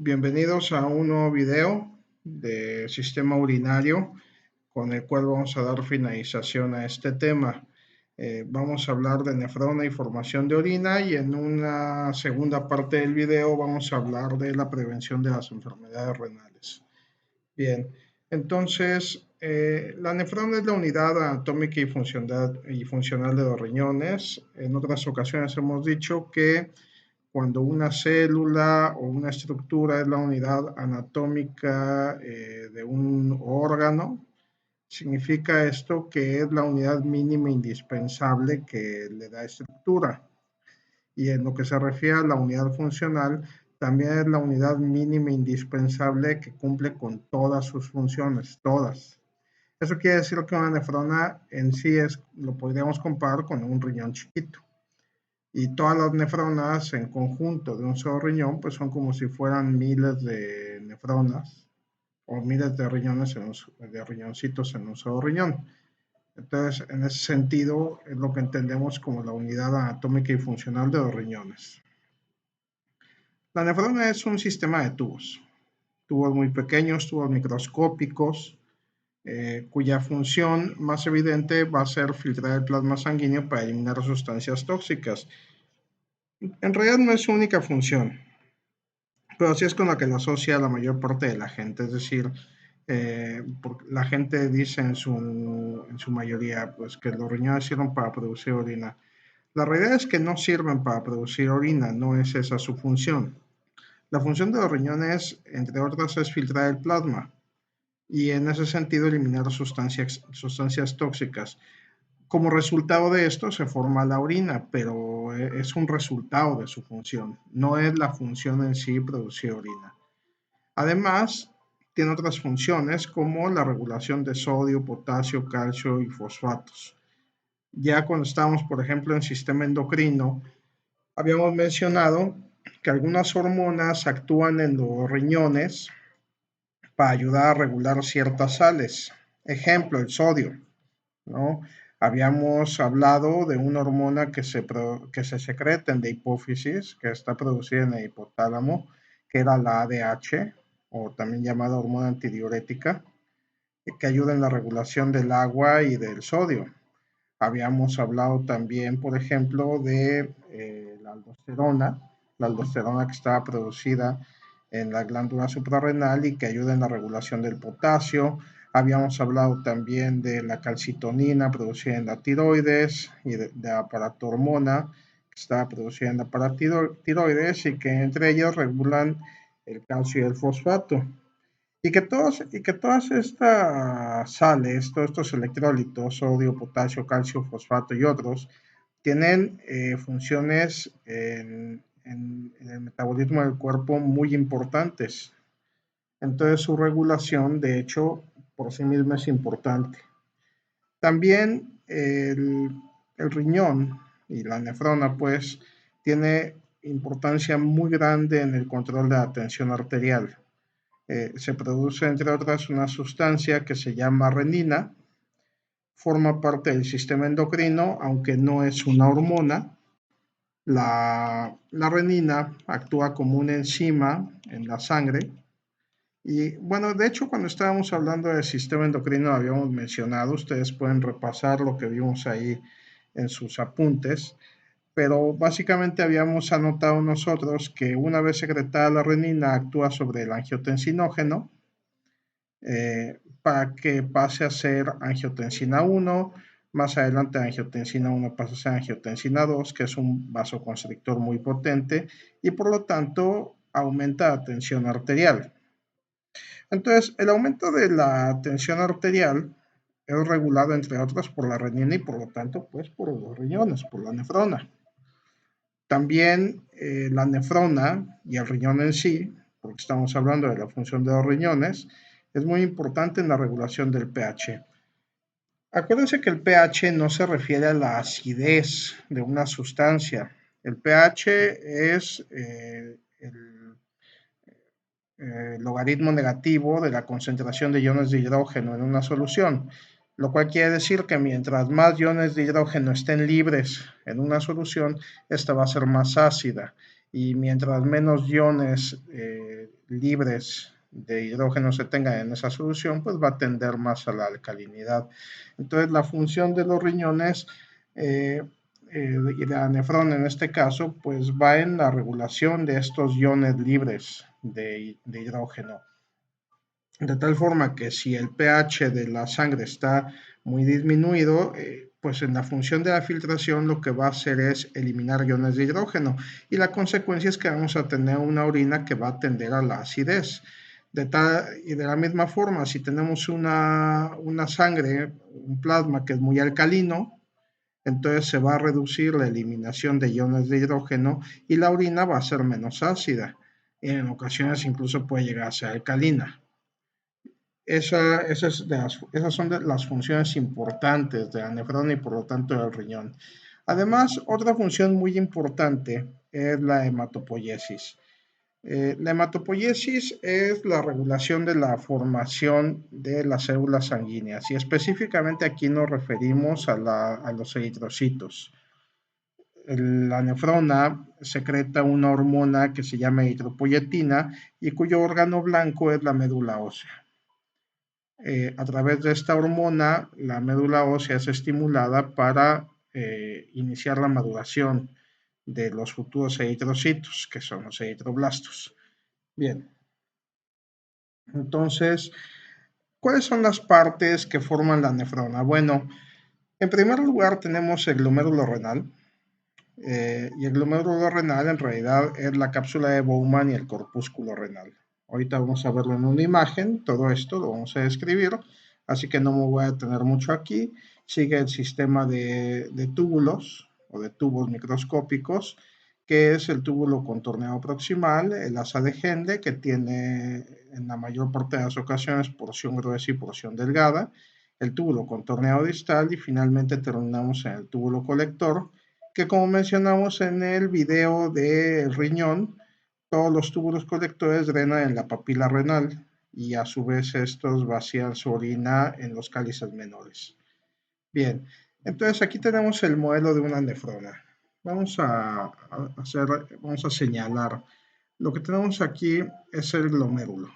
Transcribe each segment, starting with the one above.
Bienvenidos a un nuevo video de sistema urinario con el cual vamos a dar finalización a este tema. Vamos a hablar de nefrona y formación de orina y en una segunda parte del video vamos a hablar de la prevención de las enfermedades renales. Bien, entonces la nefrona es la unidad anatómica y funcional de los riñones. En otras ocasiones hemos dicho que cuando una célula o una estructura es la unidad anatómica de un órgano, significa esto que es la unidad mínima indispensable que le da estructura. Y en lo que se refiere a la unidad funcional, también es la unidad mínima indispensable que cumple con todas sus funciones, todas. Eso quiere decir que una nefrona en sí lo podríamos comparar con un riñón chiquito. Y todas las nefronas en conjunto de un solo riñón, pues son como si fueran miles de nefronas o miles de riñones de riñoncitos en un solo riñón. Entonces, en ese sentido, es lo que entendemos como la unidad anatómica y funcional de los riñones. La nefrona es un sistema de tubos muy pequeños, tubos microscópicos, cuya función más evidente va a ser filtrar el plasma sanguíneo para eliminar sustancias tóxicas. En realidad no es su única función, pero así es con la que la asocia la mayor parte de la gente, es decir, la gente dice en su mayoría pues, que los riñones sirven para producir orina. La realidad es que no sirven para producir orina, no es esa su función. La función de los riñones, entre otras, es filtrar el plasma y en ese sentido eliminar sustancias tóxicas. Como resultado de esto se forma la orina, pero es un resultado de su función, no es la función en sí producir orina. Además, tiene otras funciones como la regulación de sodio, potasio, calcio y fosfatos. Ya cuando estábamos, por ejemplo, en sistema endocrino, habíamos mencionado que algunas hormonas actúan en los riñones para ayudar a regular ciertas sales. Ejemplo, el sodio, ¿no? Habíamos hablado de una hormona que se secreta en la hipófisis, que está producida en el hipotálamo, que era la ADH, o también llamada hormona antidiurética, que ayuda en la regulación del agua y del sodio. Habíamos hablado también, por ejemplo, de la aldosterona que estaba producida en la glándula suprarrenal y que ayuda en la regulación del potasio. Habíamos hablado también de la calcitonina producida en la tiroides y de la aparatormona que está producida en la paratiroides y que entre ellas regulan el calcio y el fosfato. Y que todas estas sales, todos estos electrolitos, sodio, potasio, calcio, fosfato y otros, tienen funciones en el metabolismo del cuerpo muy importantes. Entonces su regulación, de hecho, por sí misma es importante. También el riñón y la nefrona, pues, tiene importancia muy grande en el control de la tensión arterial. Se produce, entre otras, una sustancia que se llama renina, forma parte del sistema endocrino, aunque no es una hormona. La renina actúa como una enzima en la sangre. Y bueno, de hecho, cuando estábamos hablando del sistema endocrino, lo habíamos mencionado, ustedes pueden repasar lo que vimos ahí en sus apuntes, pero básicamente habíamos anotado nosotros que una vez secretada la renina actúa sobre el angiotensinógeno, para que pase a ser angiotensina 1, más adelante angiotensina 1 pasa a ser angiotensina 2, que es un vasoconstrictor muy potente y por lo tanto aumenta la tensión arterial. Entonces, el aumento de la tensión arterial es regulado entre otros por la renina y por lo tanto pues por los riñones, por la nefrona. También la nefrona y el riñón en sí, porque estamos hablando de la función de los riñones, es muy importante en la regulación del pH. Acuérdense que el pH no se refiere a la acidez de una sustancia. El pH es el logaritmo negativo de la concentración de iones de hidrógeno en una solución, lo cual quiere decir que mientras más iones de hidrógeno estén libres en una solución, esta va a ser más ácida y mientras menos iones libres de hidrógeno se tengan en esa solución, pues va a tender más a la alcalinidad. Entonces, la función de los riñones y de la nefrona en este caso, pues va en la regulación de estos iones libres de hidrógeno. De tal forma que si el pH de la sangre está muy disminuido, pues en la función de la filtración lo que va a hacer es eliminar iones de hidrógeno y la consecuencia es que vamos a tener una orina que va a tender a la acidez. Y de la misma forma, si tenemos una sangre, un plasma que es muy alcalino, entonces se va a reducir la eliminación de iones de hidrógeno y la orina va a ser menos ácida. En ocasiones incluso puede llegar a ser alcalina. Esas son de las funciones importantes de la nefrona y por lo tanto del riñón. Además, otra función muy importante es la hematopoiesis. La hematopoiesis es la regulación de la formación de las células sanguíneas y específicamente aquí nos referimos a los eritrocitos. La nefrona secreta una hormona que se llama eritropoyetina y cuyo órgano blanco es la médula ósea. A través de esta hormona, la médula ósea es estimulada para iniciar la maduración de los futuros eritrocitos, que son los eritroblastos. Bien, entonces, ¿cuáles son las partes que forman la nefrona? Bueno, en primer lugar tenemos el glomérulo renal, y el glomérulo renal en realidad es la cápsula de Bowman y el corpúsculo renal. Ahorita vamos a verlo en una imagen, todo esto lo vamos a describir, así que no me voy a detener mucho aquí. Sigue el sistema de túbulos o de tubos microscópicos, que es el túbulo contorneado proximal, el asa de Henle, que tiene en la mayor parte de las ocasiones porción gruesa y porción delgada, el túbulo contorneado distal y finalmente terminamos en el túbulo colector, que como mencionamos en el video del riñón, todos los túbulos colectores drenan en la papila renal y a su vez estos vacían su orina en los cálices menores. Bien, entonces aquí tenemos el modelo de una nefrona. Vamos a señalar. Lo que tenemos aquí es el glomérulo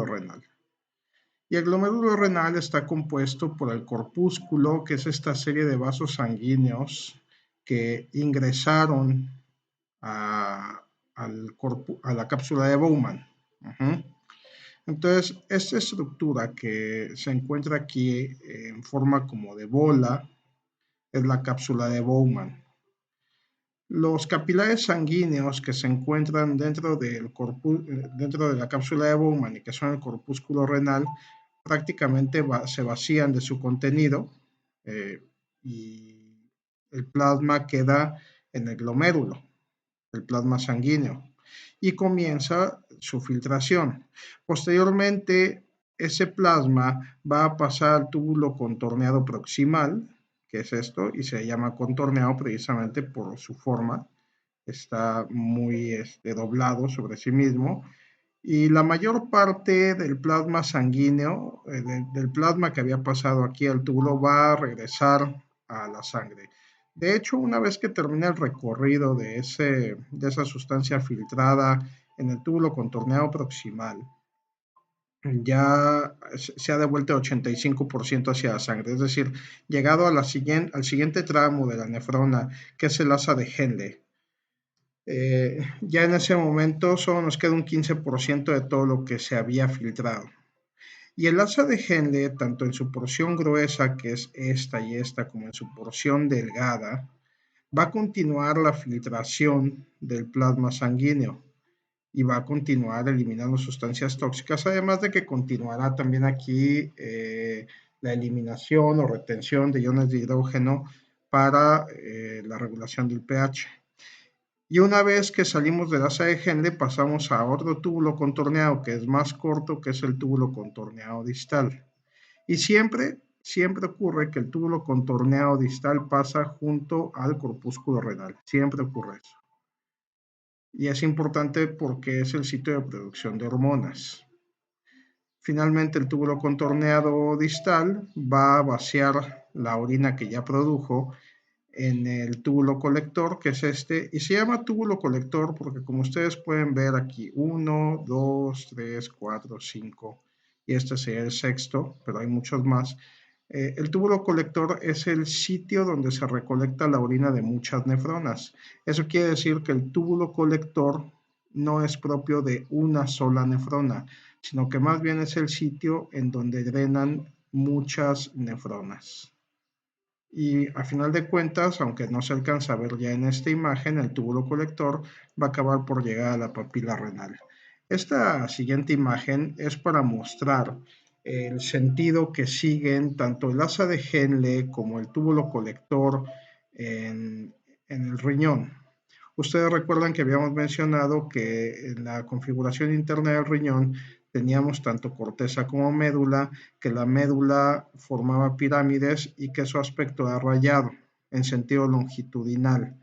renal. Y el glomérulo renal está compuesto por el corpúsculo, que es esta serie de vasos sanguíneos que ingresaron a la cápsula de Bowman. Entonces, esta estructura que se encuentra aquí en forma como de bola es la cápsula de Bowman. Los capilares sanguíneos que se encuentran dentro de la cápsula de Bowman y que son el corpúsculo renal prácticamente se vacían de su contenido y el plasma queda en el glomérulo, el plasma sanguíneo, y comienza su filtración. Posteriormente, ese plasma va a pasar al túbulo contorneado proximal, que es esto, y se llama contorneado precisamente por su forma, está muy doblado sobre sí mismo, y la mayor parte del plasma sanguíneo, del plasma que había pasado aquí al túbulo, va a regresar a la sangre. De hecho, una vez que termina el recorrido de esa sustancia filtrada en el túbulo contorneado proximal, ya se ha devuelto 85% hacia la sangre, es decir, llegado al siguiente tramo de la nefrona, que es el asa de Henle. Ya en ese momento solo nos queda un 15% de todo lo que se había filtrado. Y el asa de Henle, tanto en su porción gruesa, que es esta y esta, como en su porción delgada, va a continuar la filtración del plasma sanguíneo y va a continuar eliminando sustancias tóxicas, además de que continuará también aquí la eliminación o retención de iones de hidrógeno para la regulación del pH. Y una vez que salimos del asa de Henle, pasamos a otro túbulo contorneado que es más corto, que es el túbulo contorneado distal. Y siempre ocurre que el túbulo contorneado distal pasa junto al corpúsculo renal. Siempre ocurre eso. Y es importante porque es el sitio de producción de hormonas. Finalmente, el túbulo contorneado distal va a vaciar la orina que ya produjo en el túbulo colector, que es este, y se llama túbulo colector porque, como ustedes pueden ver aquí, 1, 2, 3, 4, 5, y este sería el sexto, pero hay muchos más. El túbulo colector es el sitio donde se recolecta la orina de muchas nefronas. Eso quiere decir que el túbulo colector no es propio de una sola nefrona, sino que más bien es el sitio en donde drenan muchas nefronas. Y a final de cuentas, aunque no se alcanza a ver ya en esta imagen, el túbulo colector va a acabar por llegar a la papila renal. Esta siguiente imagen es para mostrar el sentido que siguen tanto el asa de Henle como el túbulo colector en el riñón. Ustedes recuerdan que habíamos mencionado que en la configuración interna del riñón teníamos tanto corteza como médula, que la médula formaba pirámides y que su aspecto era rayado en sentido longitudinal.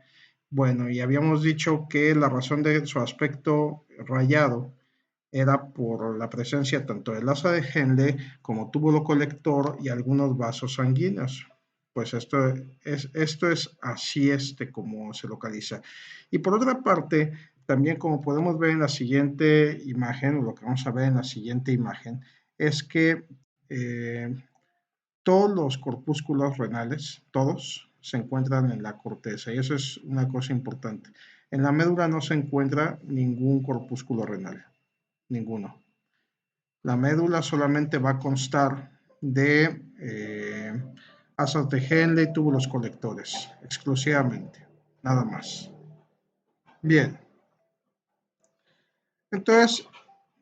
Bueno, y habíamos dicho que la razón de su aspecto rayado era por la presencia tanto del asa de Henle como túbulo colector y algunos vasos sanguíneos. Pues esto es así como se localiza. Y por otra parte, también como podemos ver en la siguiente imagen, o lo que vamos a ver en la siguiente imagen, es que todos los corpúsculos renales, todos, se encuentran en la corteza y eso es una cosa importante. En la médula no se encuentra ningún corpúsculo renal, ninguno. La médula solamente va a constar de asas de Henle y túbulos colectores, exclusivamente, nada más. Bien, entonces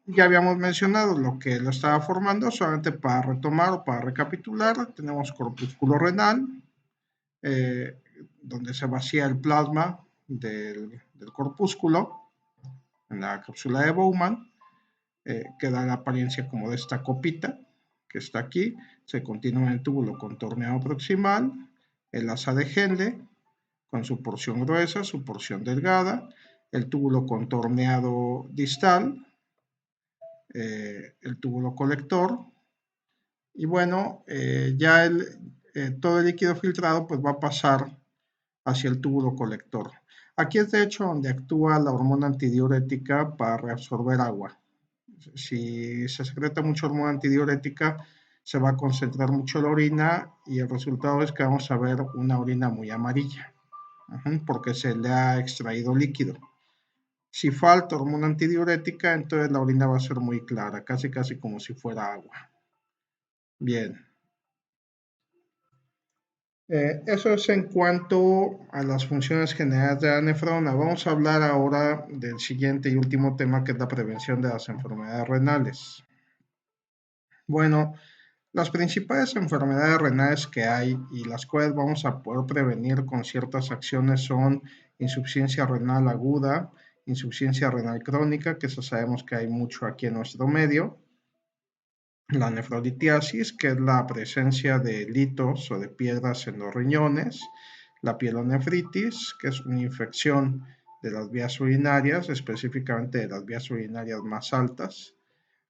ya habíamos mencionado lo que lo estaba formando, solamente para retomar o para recapitular, tenemos corpúsculo renal, donde se vacía el plasma del corpúsculo en la cápsula de Bowman, que da la apariencia como de esta copita que está aquí, se continúa en el túbulo contorneado proximal, el asa de Henle con su porción gruesa, su porción delgada, el túbulo contorneado distal, el túbulo colector, y bueno, ya todo el líquido filtrado pues va a pasar hacia el túbulo colector. Aquí es de hecho donde actúa la hormona antidiurética para reabsorber agua. Si se secreta mucha hormona antidiurética, se va a concentrar mucho la orina y el resultado es que vamos a ver una orina muy amarilla, porque se le ha extraído líquido. Si falta hormona antidiurética, entonces la orina va a ser muy clara, casi como si fuera agua. Bien. Eso es en cuanto a las funciones generales de la nefrona. Vamos a hablar ahora del siguiente y último tema, que es la prevención de las enfermedades renales. Bueno, las principales enfermedades renales que hay y las cuales vamos a poder prevenir con ciertas acciones son insuficiencia renal aguda, insuficiencia renal crónica, que eso sabemos que hay mucho aquí en nuestro medio, la nefrolitiasis, que es la presencia de litos o de piedras en los riñones, la pielonefritis, que es una infección de las vías urinarias, específicamente de las vías urinarias más altas,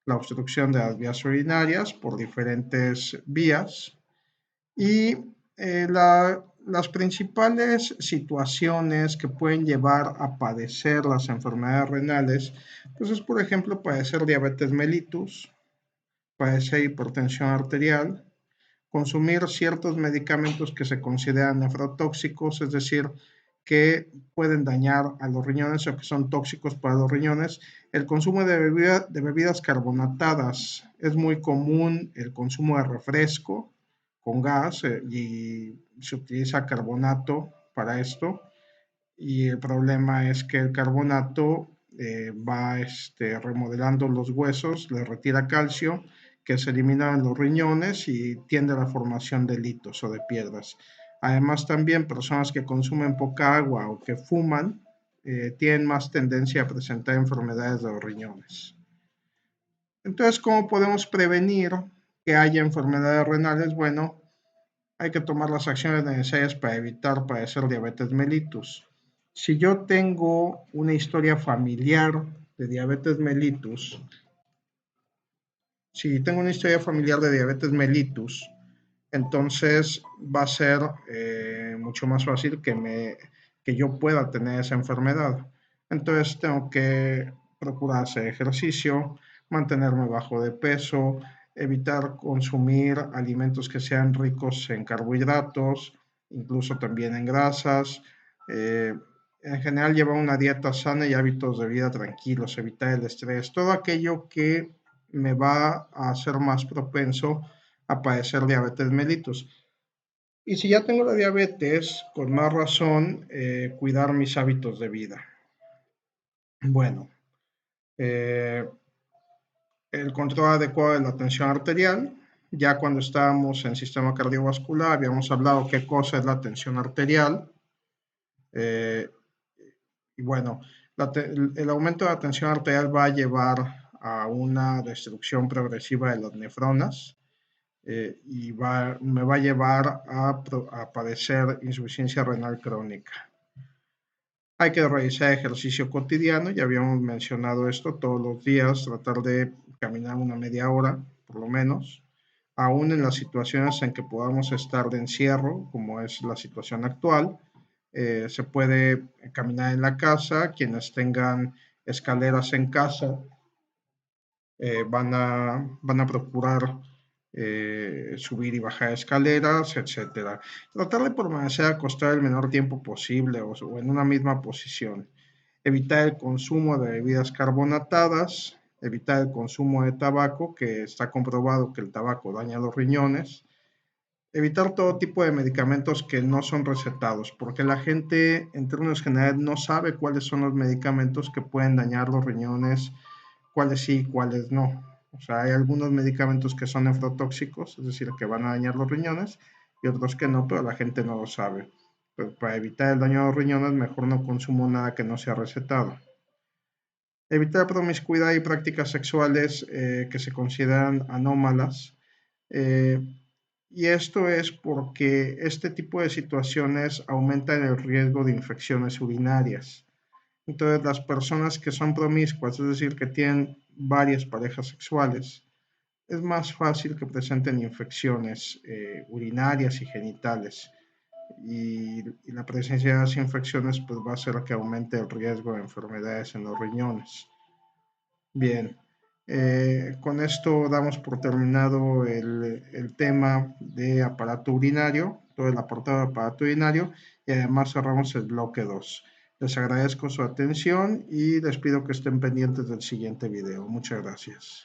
la obstrucción de las vías urinarias por diferentes vías y las principales situaciones que pueden llevar a padecer las enfermedades renales, pues es por ejemplo padecer diabetes mellitus, padecer hipertensión arterial, consumir ciertos medicamentos que se consideran nefrotóxicos, es decir, que pueden dañar a los riñones o que son tóxicos para los riñones. El consumo de bebidas carbonatadas, es muy común el consumo de refresco con gas y se utiliza carbonato para esto. Y el problema es que el carbonato va remodelando los huesos, le retira calcio, que se elimina en los riñones y tiende a la formación de litos o de piedras. Además, también personas que consumen poca agua o que fuman tienen más tendencia a presentar enfermedades de los riñones. Entonces, ¿cómo podemos prevenir que haya enfermedades renales? Bueno, hay que tomar las acciones necesarias para evitar padecer diabetes mellitus. Si yo tengo una historia familiar de diabetes mellitus, entonces va a ser mucho más fácil que yo pueda tener esa enfermedad. Entonces tengo que procurar hacer ejercicio, mantenerme bajo de peso, evitar consumir alimentos que sean ricos en carbohidratos, incluso también en grasas. En general llevar una dieta sana y hábitos de vida tranquilos, evitar el estrés, todo aquello que me va a hacer más propenso a padecer diabetes mellitus. Y si ya tengo la diabetes, con más razón, cuidar mis hábitos de vida. Bueno, eh, el control adecuado de la tensión arterial. Ya cuando estábamos en sistema cardiovascular, habíamos hablado qué cosa es la tensión arterial. Eh, y bueno, el aumento de la tensión arterial va a llevar a una destrucción progresiva de las nefronas. Y me va a llevar a padecer insuficiencia renal crónica. Hay que realizar ejercicio cotidiano, ya habíamos mencionado esto, todos los días, tratar de caminar una media hora, por lo menos, aún en las situaciones en que podamos estar de encierro, como es la situación actual. Se puede caminar en la casa, quienes tengan escaleras en casa van a procurar subir y bajar escaleras, etcétera. Tratar de permanecer acostado el menor tiempo posible o en una misma posición. Evitar el consumo de bebidas carbonatadas, evitar el consumo de tabaco, que está comprobado que el tabaco daña los riñones. Evitar todo tipo de medicamentos que no son recetados, porque la gente en términos generales no sabe cuáles son los medicamentos que pueden dañar los riñones, cuáles sí y cuáles no. O sea, hay algunos medicamentos que son nefrotóxicos, es decir, que van a dañar los riñones, y otros que no, pero la gente no lo sabe. Pero para evitar el daño a los riñones, mejor no consumo nada que no sea recetado. Evitar promiscuidad y prácticas sexuales que se consideran anómalas. Y esto es porque este tipo de situaciones aumentan el riesgo de infecciones urinarias. Entonces, las personas que son promiscuas, es decir, que tienen varias parejas sexuales, es más fácil que presenten infecciones urinarias y genitales. Y la presencia de las infecciones pues, va a hacer que aumente el riesgo de enfermedades en los riñones. Bien, con esto damos por terminado el tema de aparato urinario, todo el apartado de aparato urinario, y además cerramos el bloque 2. Les agradezco su atención y les pido que estén pendientes del siguiente video. Muchas gracias.